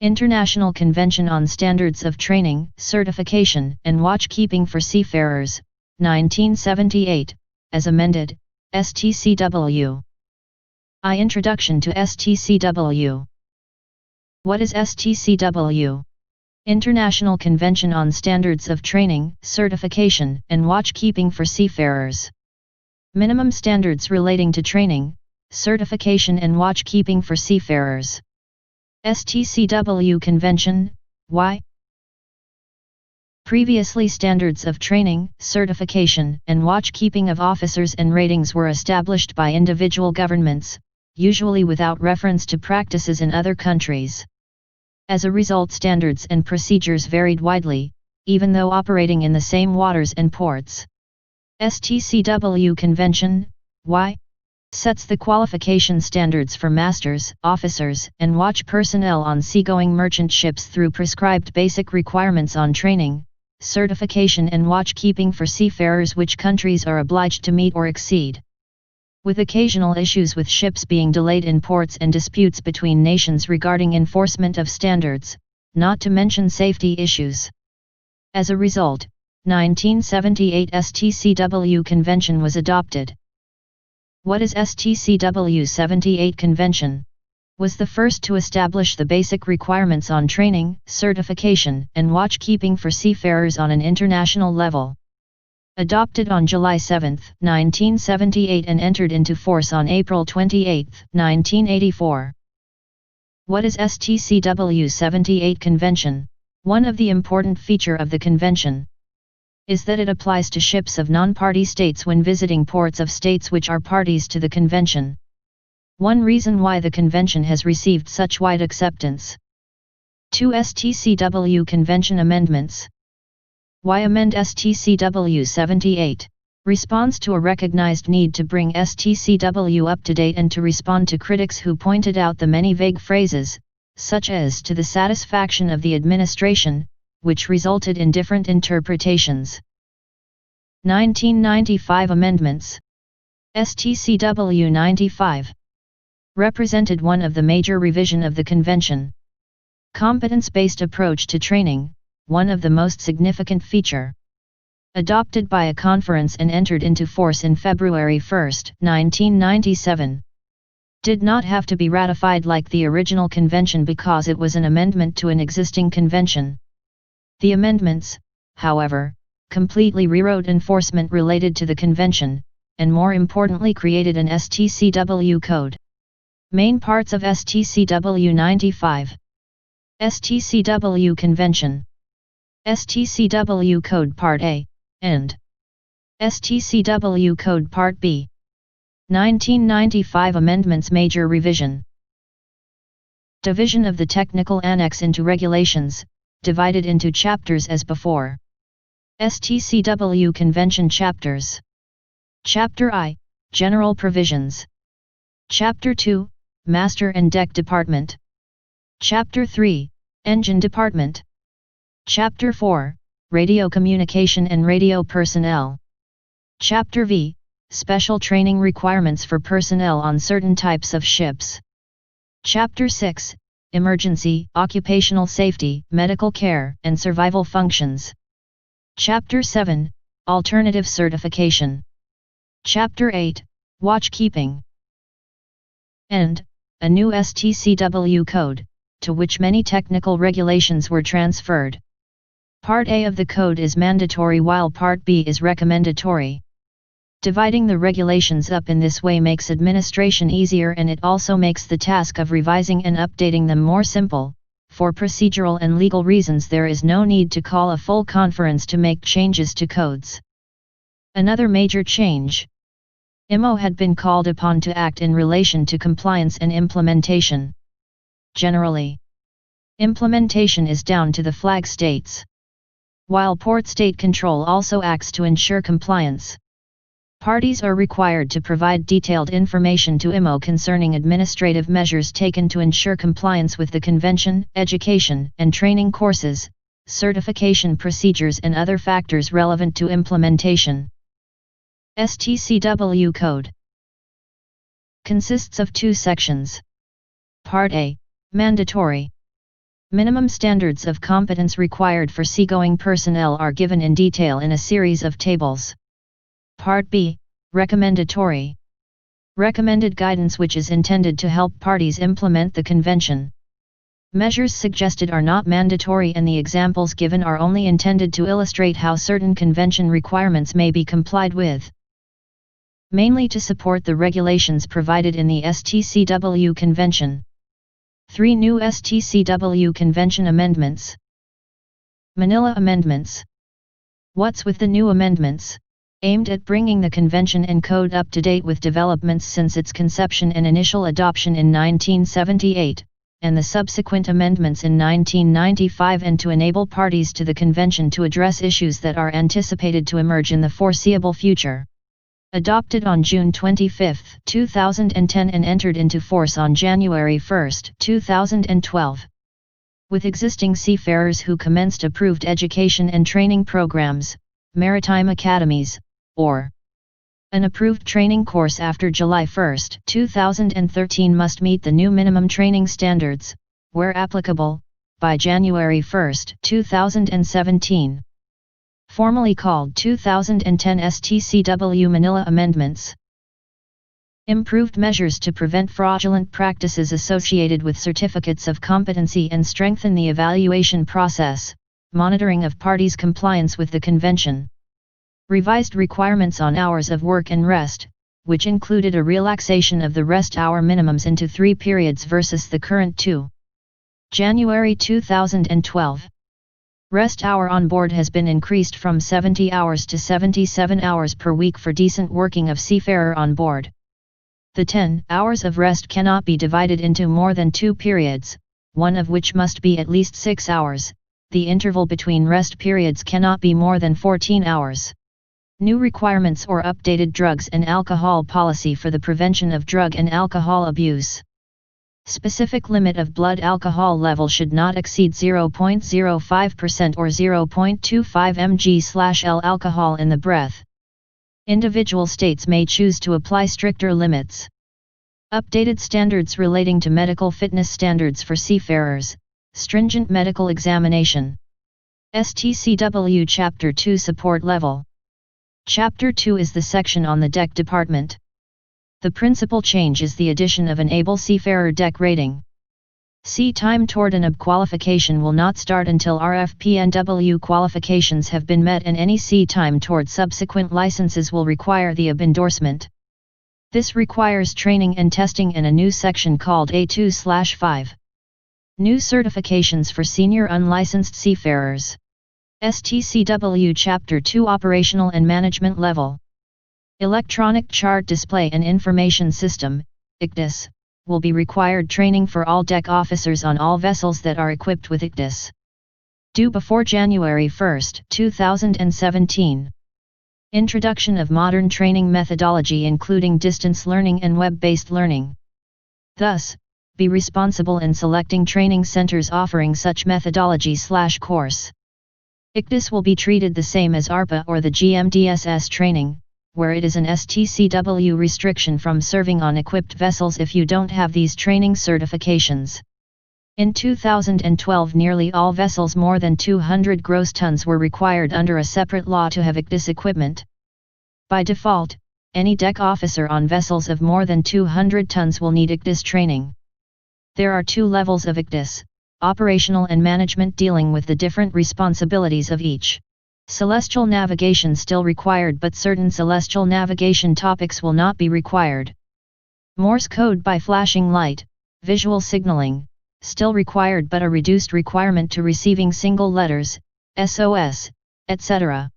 International Convention on Standards of Training, Certification, and Watchkeeping for Seafarers, 1978, as amended, STCw. Introduction to STCw. What is STCw? International Convention on Standards of Training, Certification, and Watchkeeping for Seafarers. Minimum standards relating to training, certification and watchkeeping for seafarers. STCw Convention, why? Previously, standards of training, certification, and watchkeeping of officers and ratings were established by individual governments, usually without reference to practices in other countries. As a result, standards and procedures varied widely, even though operating in the same waters and ports. STCw Convention, why? Sets the qualification standards for masters, officers, and watch personnel on seagoing merchant ships through prescribed basic requirements on training, certification and watchkeeping for seafarers which countries are obliged to meet or exceed. With occasional issues with ships being delayed in ports and disputes between nations regarding enforcement of standards, not to mention safety issues. As a result, 1978 STCw Convention was adopted. What is STCw 78 Convention? Was the first to establish the basic requirements on training, certification, and watchkeeping for seafarers on an international level. Adopted on July 7, 1978 and entered into force on April 28, 1984. What is STCw 78 Convention? One of the important feature of the convention is that it applies to ships of non-party states when visiting ports of states which are parties to the convention. One reason why the convention has received such wide acceptance. 2 STCw Convention Amendments. Why amend STCw 78? Responds to a recognized need to bring STCw up to date and to respond to critics who pointed out the many vague phrases, such as "to the satisfaction of the administration," which resulted in different interpretations. 1995 Amendments. STCw 95 represented one of the major revision of the convention. Competence-based approach to training, one of the most significant feature. Adopted by a conference and entered into force in February 1, 1997. Did not have to be ratified like the original convention because it was an amendment to an existing convention. The amendments, however, completely rewrote enforcement related to the convention, and more importantly created an STCw code. Main parts of STCw 95. STCw Convention. STCw Code Part A, and STCw Code Part B. 1995 Amendments Major Revision. Division of the Technical Annex into Regulations, divided into chapters as before. STCw Convention Chapters. Chapter I, General Provisions. Chapter 2, Master and Deck Department. Chapter 3, Engine Department. Chapter 4, Radio Communication and Radio Personnel. Chapter V, Special Training Requirements for Personnel on Certain Types of Ships. Chapter 6, Emergency, Occupational Safety, Medical Care, and Survival Functions. Chapter 7, Alternative Certification. Chapter 8, Watchkeeping. And, a new STCw code, to which many technical regulations were transferred. Part A of the code is mandatory while Part B is recommendatory. Dividing the regulations up in this way makes administration easier, and it also makes the task of revising and updating them more simple. For procedural and legal reasons there is no need to call a full conference to make changes to codes. Another major change. IMO had been called upon to act in relation to compliance and implementation. Generally, implementation is down to the flag states, while port state control also acts to ensure compliance. Parties are required to provide detailed information to IMO concerning administrative measures taken to ensure compliance with the convention, education and training courses, certification procedures and other factors relevant to implementation. STCw Code consists of 2 sections. Part A, Mandatory. Minimum standards of competence required for seagoing personnel are given in detail in a series of tables. Part B, Recommendatory. Recommended guidance which is intended to help parties implement the convention. Measures suggested are not mandatory and the examples given are only intended to illustrate how certain convention requirements may be complied with. Mainly to support the regulations provided in the STCw Convention. 3 new STCw Convention amendments. Manila Amendments. What's with the new amendments? Aimed at bringing the Convention and Code up to date with developments since its conception and initial adoption in 1978, and the subsequent amendments in 1995, and to enable parties to the Convention to address issues that are anticipated to emerge in the foreseeable future. Adopted on June 25, 2010 and entered into force on January 1, 2012. With existing seafarers who commenced approved education and training programs, maritime academies, or an approved training course after July 1, 2013 must meet the new minimum training standards, where applicable, by January 1, 2017. Formally called 2010 STCw Manila Amendments. Improved measures to prevent fraudulent practices associated with certificates of competency and strengthen the evaluation process, monitoring of parties' compliance with the Convention. Revised requirements on hours of work and rest, which included a relaxation of the rest hour minimums into 3 periods versus the current 2. January 2012. Rest hour on board has been increased from 70 hours to 77 hours per week for decent working of seafarer on board. The 10 hours of rest cannot be divided into more than 2 periods, one of which must be at least 6 hours. The interval between rest periods cannot be more than 14 hours. New requirements or updated drugs and alcohol policy for the prevention of drug and alcohol abuse. Specific limit of blood alcohol level should not exceed 0.05% or 0.25 mg/L alcohol in the breath. Individual states may choose to apply stricter limits. Updated standards relating to medical fitness standards for seafarers, stringent medical examination. STCw Chapter 2 Support Level. Chapter 2 is the section on the deck department. The principal change is the addition of an able seafarer deck rating. Sea time toward an AB qualification will not start until RFPNW qualifications have been met, and any sea time toward subsequent licenses will require the AB endorsement. This requires training and testing in a new section called A2/5. New certifications for senior unlicensed seafarers. STCw Chapter 2 Operational and Management Level. Electronic Chart Display and Information System, ICDIS, will be required training for all deck officers on all vessels that are equipped with ICDIS. Due before January 1, 2017. Introduction of modern training methodology including distance learning and web-based learning. Thus, be responsible in selecting training centers offering such methodology/course. ICDIS will be treated the same as ARPA or the GMDSS training, where it is an STCw restriction from serving on equipped vessels if you don't have these training certifications. In 2012 nearly all vessels more than 200 gross tons were required under a separate law to have ICDIS equipment. By default, any deck officer on vessels of more than 200 tons will need ICDIS training. There are 2 levels of ICDIS, operational and management, dealing with the different responsibilities of each. Celestial navigation still required, but certain celestial navigation topics will not be required. Morse code by flashing light, visual signaling, still required but a reduced requirement to receiving single letters, SOS, etc.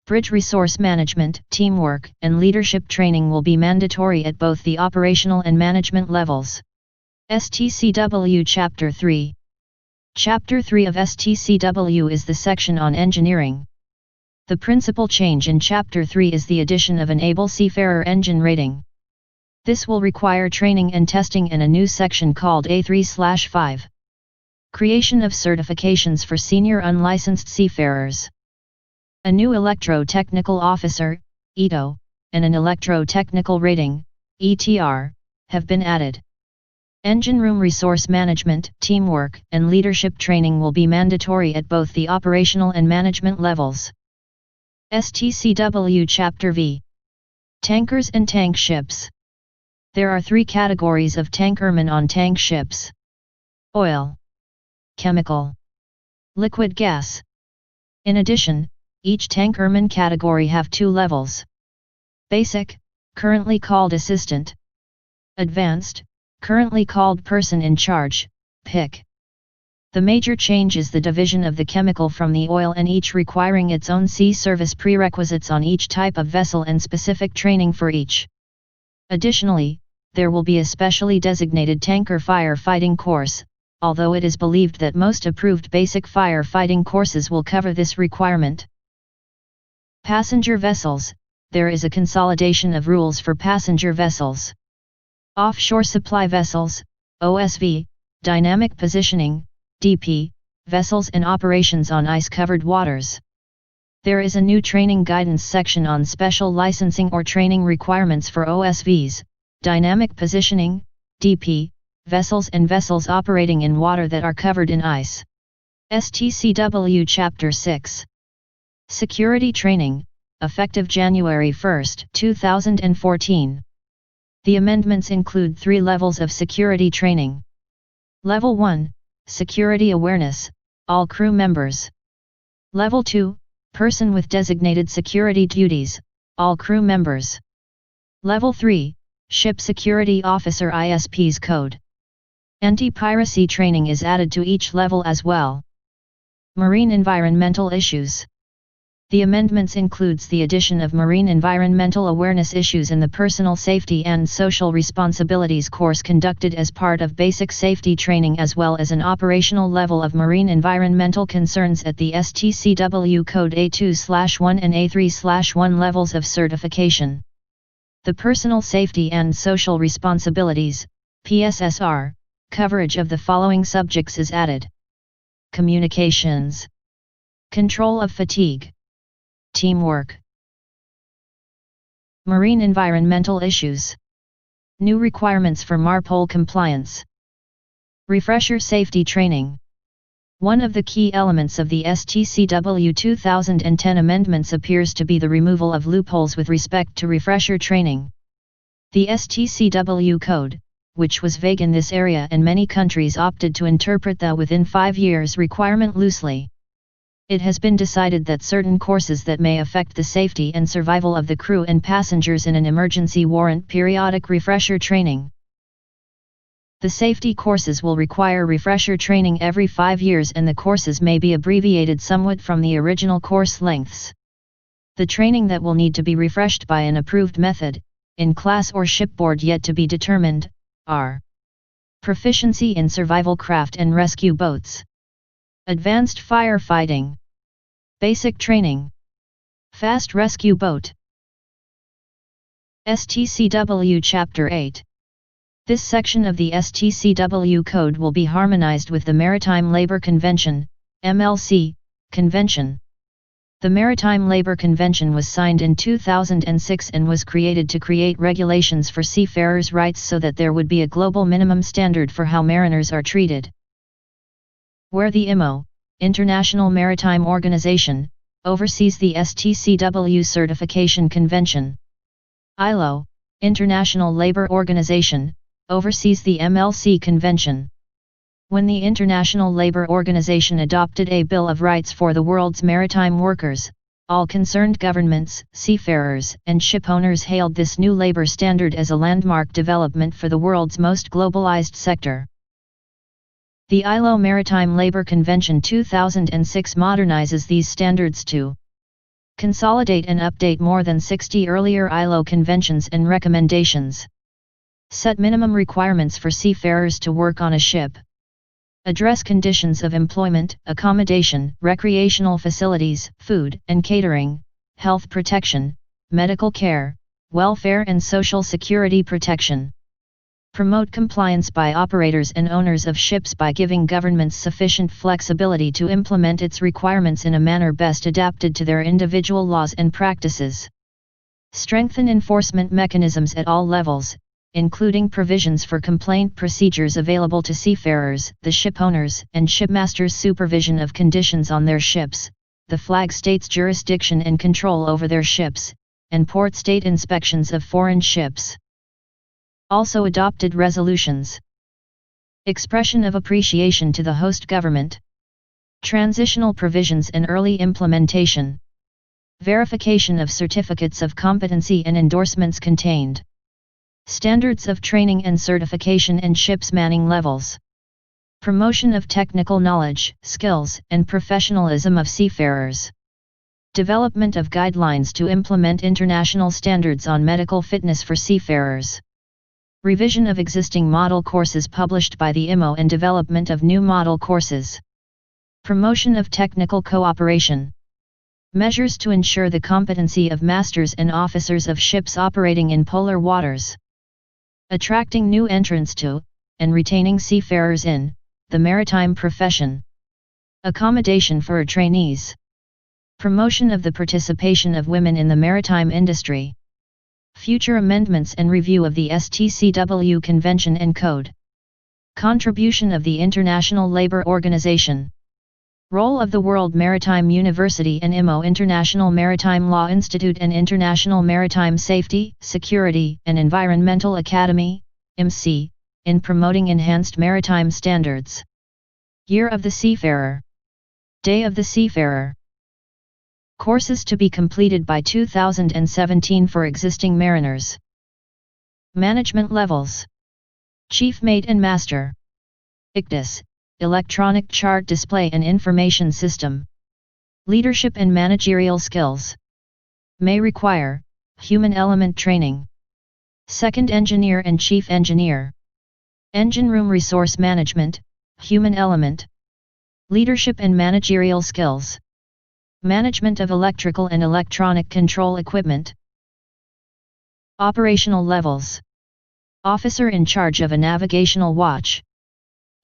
Bridge resource management, teamwork, and leadership training will be mandatory at both the operational and management levels. STCw Chapter 3. Chapter 3 of STCw is the section on engineering. The principal change in Chapter 3 is the addition of an able seafarer engine rating. This will require training and testing in a new section called A3/5. Creation of certifications for senior unlicensed seafarers. A new electro-technical officer, ETO, and an electro-technical rating, ETR, have been added. Engine room resource management, teamwork, and leadership training will be mandatory at both the operational and management levels. STCw Chapter V. Tankers and tank ships. There are three categories of tankermen on tank ships: oil, chemical, liquid gas. In addition, each tankerman category have two levels: basic, currently called assistant; advanced, currently called person in charge, PIC. The major change is the division of the chemical from the oil, and each requiring its own sea service prerequisites on each type of vessel and specific training for each. Additionally, there will be a specially designated tanker firefighting course, although it is believed that most approved basic firefighting courses will cover this requirement. Passenger vessels. There is a consolidation of rules for passenger vessels. Offshore supply vessels, OSV, dynamic positioning, DP, vessels and operations on ice-covered waters. There is a new training guidance section on special licensing or training requirements for OSVs, dynamic positioning, DP, vessels and vessels operating in water that are covered in ice. STCw Chapter 6. Security Training, effective January 1, 2014. The amendments include 3 levels of security training. Level 1, Security Awareness, all crew members. Level 2, Person with designated security duties, all crew members. Level 3, Ship Security Officer ISP's Code. Anti-piracy training is added to each level as well. Marine environmental issues. The amendments includes the addition of marine environmental awareness issues in the personal safety and social responsibilities course conducted as part of basic safety training, as well as an operational level of marine environmental concerns at the STCw Code A2/1 and A3/1 levels of certification. The personal safety and social responsibilities, PSSR, coverage of the following subjects is added: communications, control of fatigue, teamwork. Marine environmental issues. New requirements for MARPOL compliance. Refresher safety training. One of the key elements of the STCw 2010 amendments appears to be the removal of loopholes with respect to refresher training. The STCw code, which was vague in this area, and many countries opted to interpret the within 5 years requirement loosely. It has been decided that certain courses that may affect the safety and survival of the crew and passengers in an emergency warrant periodic refresher training. The safety courses will require refresher training every 5 years, and the courses may be abbreviated somewhat from the original course lengths. The training that will need to be refreshed by an approved method, in class or shipboard yet to be determined, are: proficiency in survival craft and rescue boats, advanced firefighting, basic training, fast rescue boat. STCw Chapter 8. This section of the STCw Code will be harmonized with the Maritime Labour Convention, MLC, Convention. The Maritime Labour Convention was signed in 2006 and was created to create regulations for seafarers' rights so that there would be a global minimum standard for how mariners are treated. Where the IMO, International Maritime Organization, oversees the STCw Certification Convention. ILO, International Labour Organization, oversees the MLC Convention. When the International Labour Organization adopted a Bill of Rights for the world's maritime workers, all concerned governments, seafarers, and shipowners hailed this new labor standard as a landmark development for the world's most globalized sector. The ILO Maritime Labour Convention 2006 modernizes these standards to consolidate and update more than 60 earlier ILO conventions and recommendations, set minimum requirements for seafarers to work on a ship, address conditions of employment, accommodation, recreational facilities, food and catering, health protection, medical care, welfare and social security protection. Promote compliance by operators and owners of ships by giving governments sufficient flexibility to implement its requirements in a manner best adapted to their individual laws and practices. Strengthen enforcement mechanisms at all levels, including provisions for complaint procedures available to seafarers, the shipowners, and shipmasters' supervision of conditions on their ships, the flag state's jurisdiction and control over their ships, and port state inspections of foreign ships. Also adopted resolutions. Expression of appreciation to the host government. Transitional provisions and early implementation. Verification of certificates of competency and endorsements contained. Standards of training and certification and ships manning levels. Promotion of technical knowledge, skills, and professionalism of seafarers. Development of guidelines to implement international standards on medical fitness for seafarers. Revision of existing model courses published by the IMO and development of new model courses. Promotion of technical cooperation. Measures to ensure the competency of masters and officers of ships operating in polar waters. Attracting new entrants to, and retaining seafarers in, the maritime profession. Accommodation for trainees. Promotion of the participation of women in the maritime industry. Future amendments and review of the STCw Convention and Code. Contribution of the International Labour Organization. Role of the World Maritime University and IMO International Maritime Law Institute and International Maritime Safety, Security, and Environmental Academy, IMSE, in promoting enhanced maritime standards. Year of the Seafarer. Day of the Seafarer. Courses to be completed by 2017 for existing mariners. Management levels. Chief Mate and Master. ICDIS. Electronic Chart Display and Information System. Leadership and managerial skills. May require, human element training. Second Engineer and Chief Engineer. Engine Room Resource Management, Human Element. Leadership and managerial skills. Management of electrical and electronic control equipment. Operational levels. Officer in charge of a navigational watch.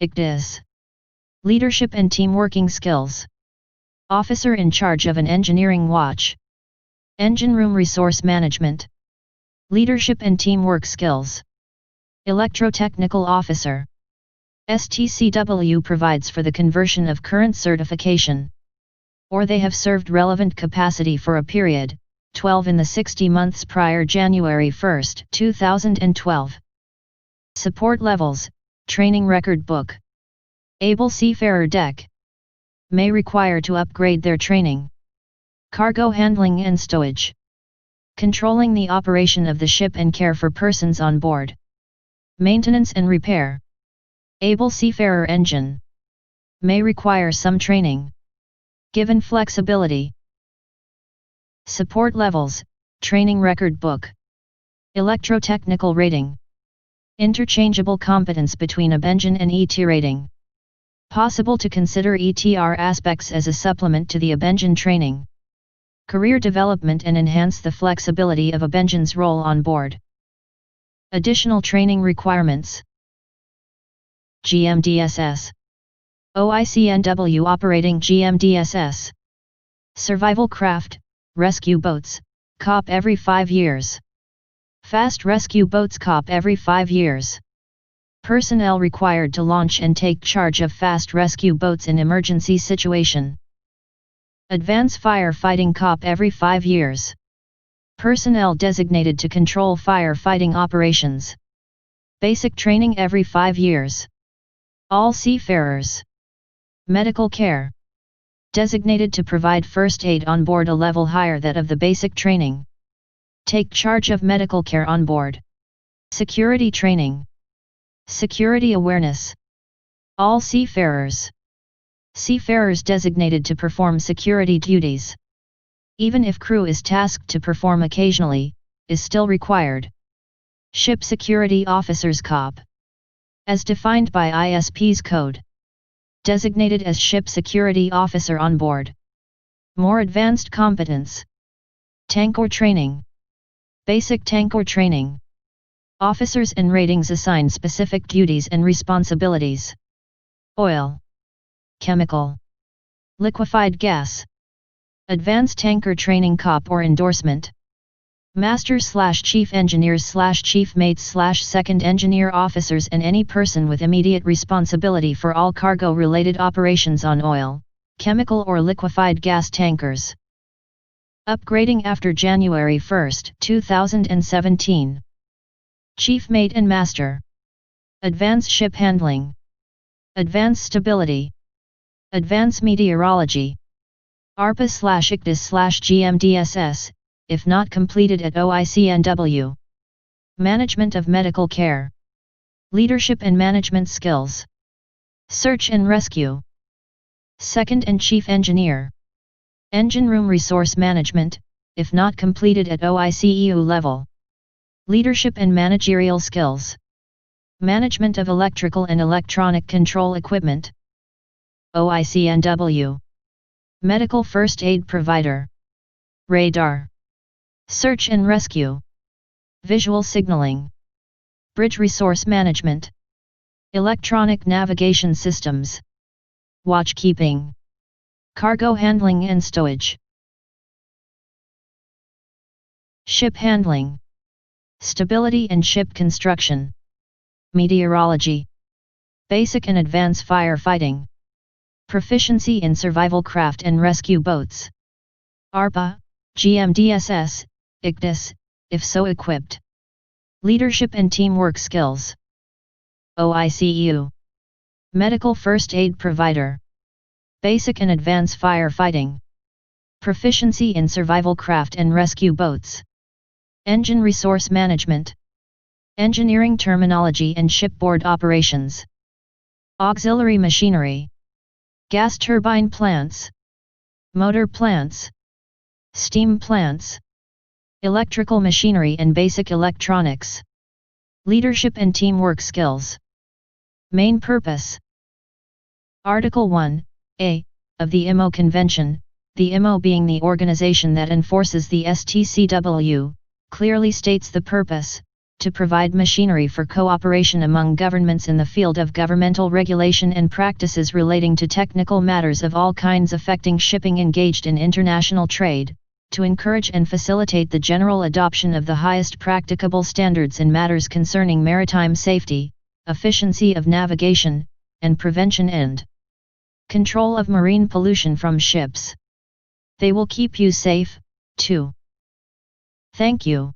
ICDIS. Leadership and teamworking skills. Officer in charge of an engineering watch. Engine room resource management. Leadership and teamwork skills. Electrotechnical officer. STCw provides for the conversion of current certification, or they have served relevant capacity for a period, 12 in the 60 months prior January 1, 2012. Support levels, training record book. Able seafarer deck. May require to upgrade their training. Cargo handling and stowage. Controlling the operation of the ship and care for persons on board. Maintenance and repair. Able seafarer engine. May require some training. Given flexibility. Support levels, training record book. Electrotechnical rating. Interchangeable competence between AB engine and ET rating. Possible to consider ETR aspects as a supplement to the AB engine training. Career development and enhance the flexibility of AB engine's role on board. Additional training requirements. GMDSS. OICNW operating GMDSS. Survival craft, rescue boats, COP every 5 years. Fast rescue boats COP every 5 years. Personnel required to launch and take charge of fast rescue boats in emergency situation. Advance firefighting COP every 5 years. Personnel designated to control firefighting operations. Basic training every 5 years. All seafarers. Medical care. Designated to provide first aid on board a level higher that of the basic training. Take charge of medical care on board. Security training. Security awareness. All seafarers. Seafarers designated to perform security duties, even if crew is tasked to perform occasionally, is still required. Ship Security Officers COP. As defined by ISP's code. Designated as Ship Security Officer on board. More advanced competence. Tanker training. Basic tanker training. Officers and ratings assign specific duties and responsibilities. Oil. Chemical. Liquefied gas. Advanced tanker training COP or endorsement. Master/Chief Engineers/Chief Mates/Second Engineer Officers and any person with immediate responsibility for all cargo-related operations on oil, chemical or liquefied gas tankers. Upgrading after January 1, 2017. Chief Mate and Master. Advanced Ship Handling. Advanced Stability. Advanced Meteorology. ARPA/ICDIS/GMDSS, if not completed at OICNW. Management of Medical Care. Leadership and Management Skills. Search and Rescue. Second and Chief Engineer. Engine Room Resource Management, if not completed at OICEU level. Leadership and Managerial Skills. Management of Electrical and Electronic Control Equipment. OICNW. Medical First Aid Provider. Radar. Search and Rescue. Visual Signaling. Bridge Resource Management. Electronic Navigation Systems. Watchkeeping. Cargo Handling and Stowage. Ship Handling. Stability and Ship Construction. Meteorology. Basic and Advanced Firefighting. Proficiency in Survival Craft and Rescue Boats. ARPA, GMDSS, ICDIS, if so equipped. Leadership and Teamwork Skills. OICEU. Medical First Aid Provider. Basic and Advanced Firefighting. Proficiency in Survival Craft and Rescue Boats. Engine Resource Management. Engineering Terminology and Shipboard Operations. Auxiliary Machinery. Gas turbine plants. Motor plants. Steam plants. Electrical machinery and basic electronics. Leadership and Teamwork Skills. Main purpose. Article 1(a) of the IMO Convention, the IMO being the organization that enforces the STCw, clearly states the purpose: to provide machinery for cooperation among governments in the field of governmental regulation and practices relating to technical matters of all kinds affecting shipping engaged in international trade, to encourage and facilitate the general adoption of the highest practicable standards in matters concerning maritime safety, efficiency of navigation, and prevention and control of marine pollution from ships. They will keep you safe, too. Thank you.